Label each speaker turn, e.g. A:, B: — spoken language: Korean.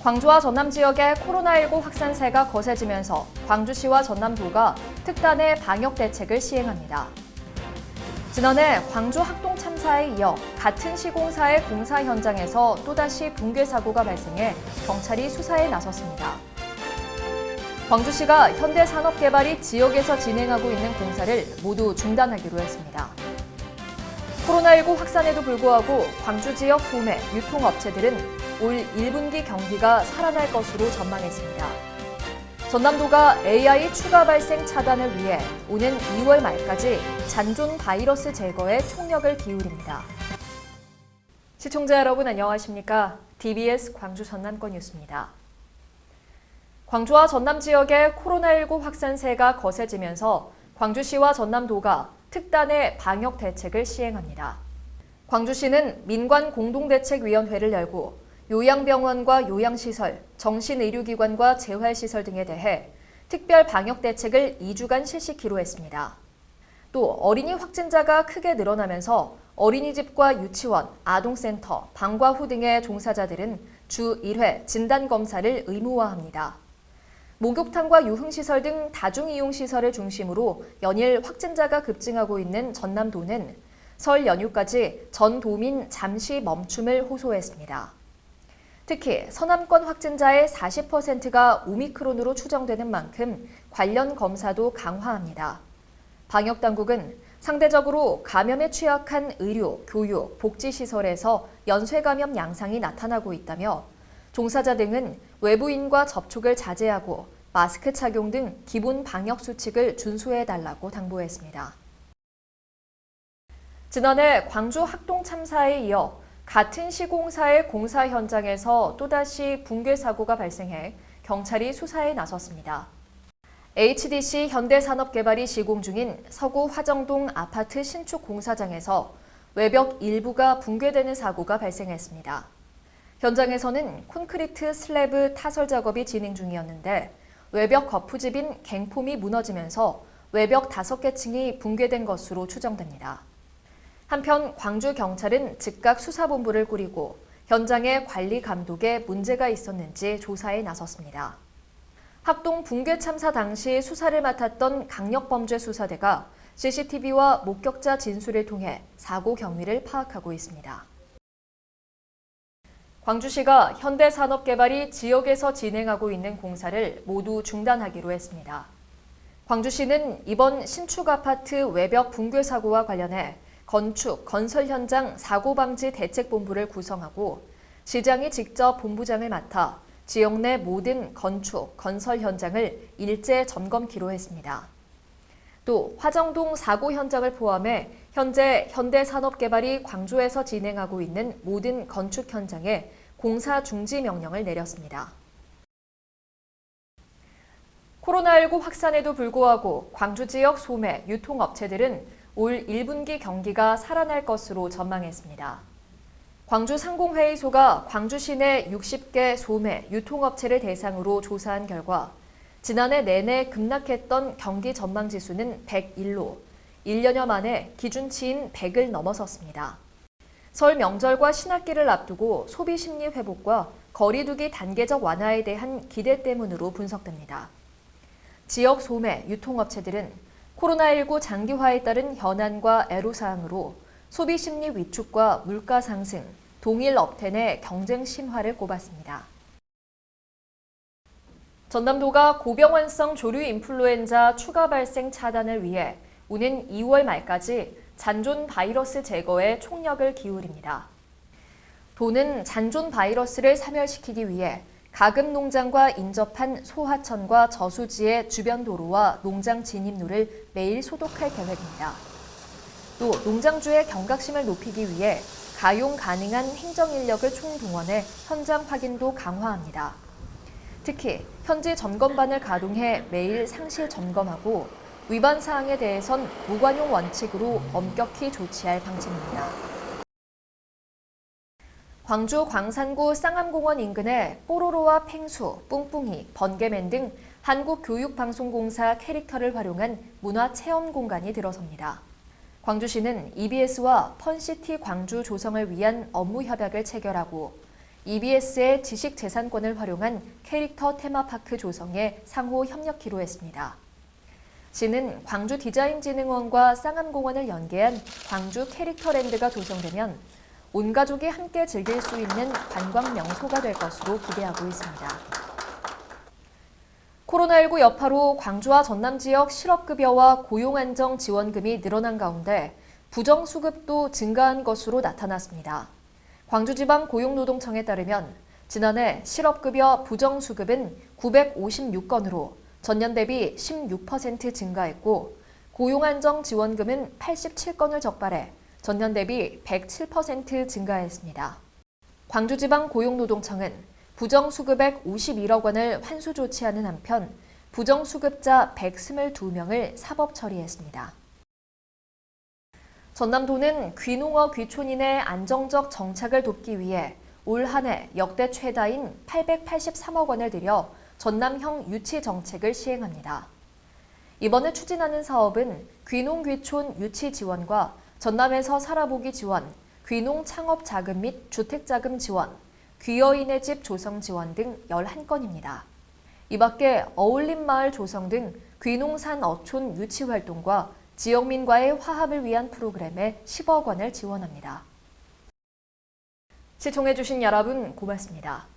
A: 광주와 전남 지역의 코로나19 확산세가 거세지면서 광주시와 전남도가 특단의 방역 대책을 시행합니다. 지난해 광주 학동 참사에 이어 같은 시공사의 공사 현장에서 또다시 붕괴 사고가 발생해 경찰이 수사에 나섰습니다. 광주시가 현대산업개발이 지역에서 진행하고 있는 공사를 모두 중단하기로 했습니다. 코로나19 확산에도 불구하고 광주 지역 소매, 유통업체들은 올 1분기 경기가 살아날 것으로 전망했습니다. 전남도가 AI 추가 발생 차단을 위해 오는 2월 말까지 잔존 바이러스 제거에 총력을 기울입니다. 시청자 여러분 안녕하십니까? DBS 광주 전남권 뉴스입니다. 광주와 전남 지역의 코로나19 확산세가 거세지면서 광주시와 전남도가 특단의 방역 대책을 시행합니다. 광주시는 민관공동대책위원회를 열고 요양병원과 요양시설, 정신의료기관과 재활시설 등에 대해 특별 방역 대책을 2주간 실시키로 했습니다. 또 어린이 확진자가 크게 늘어나면서 어린이집과 유치원, 아동센터, 방과 후 등의 종사자들은 주 1회 진단검사를 의무화합니다. 목욕탕과 유흥시설 등 다중이용시설을 중심으로 연일 확진자가 급증하고 있는 전남도는 설 연휴까지 전 도민 잠시 멈춤을 호소했습니다. 특히 서남권 확진자의 40%가 오미크론으로 추정되는 만큼 관련 검사도 강화합니다. 방역당국은 상대적으로 감염에 취약한 의료, 교육, 복지시설에서 연쇄감염 양상이 나타나고 있다며 종사자 등은 외부인과 접촉을 자제하고 마스크 착용 등 기본 방역 수칙을 준수해달라고 당부했습니다. 지난해 광주 학동 참사에 이어 같은 시공사의 공사 현장에서 또다시 붕괴 사고가 발생해 경찰이 수사에 나섰습니다. HDC 현대산업개발이 시공 중인 서구 화정동 아파트 신축 공사장에서 외벽 일부가 붕괴되는 사고가 발생했습니다. 현장에서는 콘크리트 슬래브 타설 작업이 진행 중이었는데 외벽 거푸집인 갱폼이 무너지면서 외벽 5개 층이 붕괴된 것으로 추정됩니다. 한편 광주경찰은 즉각 수사본부를 꾸리고 현장의 관리 감독에 문제가 있었는지 조사에 나섰습니다. 학동 붕괴 참사 당시 수사를 맡았던 강력범죄수사대가 CCTV와 목격자 진술을 통해 사고 경위를 파악하고 있습니다. 광주시가 현대산업개발이 지역에서 진행하고 있는 공사를 모두 중단하기로 했습니다. 광주시는 이번 신축 아파트 외벽 붕괴 사고와 관련해 건축, 건설 현장 사고방지 대책본부를 구성하고 시장이 직접 본부장을 맡아 지역 내 모든 건축, 건설 현장을 일제 점검키로 했습니다. 또 화정동 사고 현장을 포함해 현재 현대산업개발이 광주에서 진행하고 있는 모든 건축 현장에 공사 중지 명령을 내렸습니다. 코로나19 확산에도 불구하고 광주 지역 소매, 유통업체들은 올 1분기 경기가 살아날 것으로 전망했습니다. 광주 상공회의소가 광주 시내 60개 소매, 유통업체를 대상으로 조사한 결과 지난해 내내 급락했던 경기 전망지수는 101로 1년여 만에 기준치인 100을 넘어섰습니다. 설 명절과 신학기를 앞두고 소비 심리 회복과 거리두기 단계적 완화에 대한 기대 때문으로 분석됩니다. 지역 소매, 유통업체들은 코로나19 장기화에 따른 현안과 애로사항으로 소비 심리 위축과 물가 상승, 동일 업태 내 경쟁 심화를 꼽았습니다. 전남도가 고병환성 조류 인플루엔자 추가 발생 차단을 위해 오는 2월 말까지 잔존 바이러스 제거에 총력을 기울입니다. 도는 잔존 바이러스를 사멸시키기 위해 가금 농장과 인접한 소하천과 저수지의 주변 도로와 농장 진입로를 매일 소독할 계획입니다. 또 농장주의 경각심을 높이기 위해 가용 가능한 행정인력을 총동원해 현장 확인도 강화합니다. 특히 현지 점검반을 가동해 매일 상시 점검하고 위반 사항에 대해선 무관용 원칙으로 엄격히 조치할 방침입니다. 광주 광산구 쌍암공원 인근에 뽀로로와 펭수, 뿡뿡이, 번개맨 등 한국교육방송공사 캐릭터를 활용한 문화체험 공간이 들어섭니다. 광주시는 EBS와 펀시티 광주 조성을 위한 업무 협약을 체결하고 EBS의 지식재산권을 활용한 캐릭터 테마파크 조성에 상호 협력키로 했습니다. 시는 광주디자인진흥원과 쌍암공원을 연계한 광주 캐릭터랜드가 조성되면 온 가족이 함께 즐길 수 있는 관광 명소가 될 것으로 기대하고 있습니다. 코로나19 여파로 광주와 전남 지역 실업급여와 고용안정 지원금이 늘어난 가운데 부정수급도 증가한 것으로 나타났습니다. 광주지방고용노동청에 따르면 지난해 실업급여 부정수급은 956건으로 전년 대비 16% 증가했고 고용안정지원금은 87건을 적발해 전년 대비 107% 증가했습니다. 광주지방고용노동청은 부정수급액 51억 원을 환수 조치하는 한편 부정수급자 122명을 사법 처리했습니다. 전남도는 귀농어 귀촌인의 안정적 정착을 돕기 위해 올 한 해 역대 최다인 883억 원을 들여 전남형 유치 정책을 시행합니다. 이번에 추진하는 사업은 귀농 귀촌 유치 지원과 전남에서 살아보기 지원, 귀농 창업 자금 및 주택 자금 지원, 귀여인의 집 조성 지원 등 11건입니다. 이 밖에 어울림 마을 조성 등 귀농산 어촌 유치 활동과 지역민과의 화합을 위한 프로그램에 10억 원을 지원합니다. 시청해주신 여러분 고맙습니다.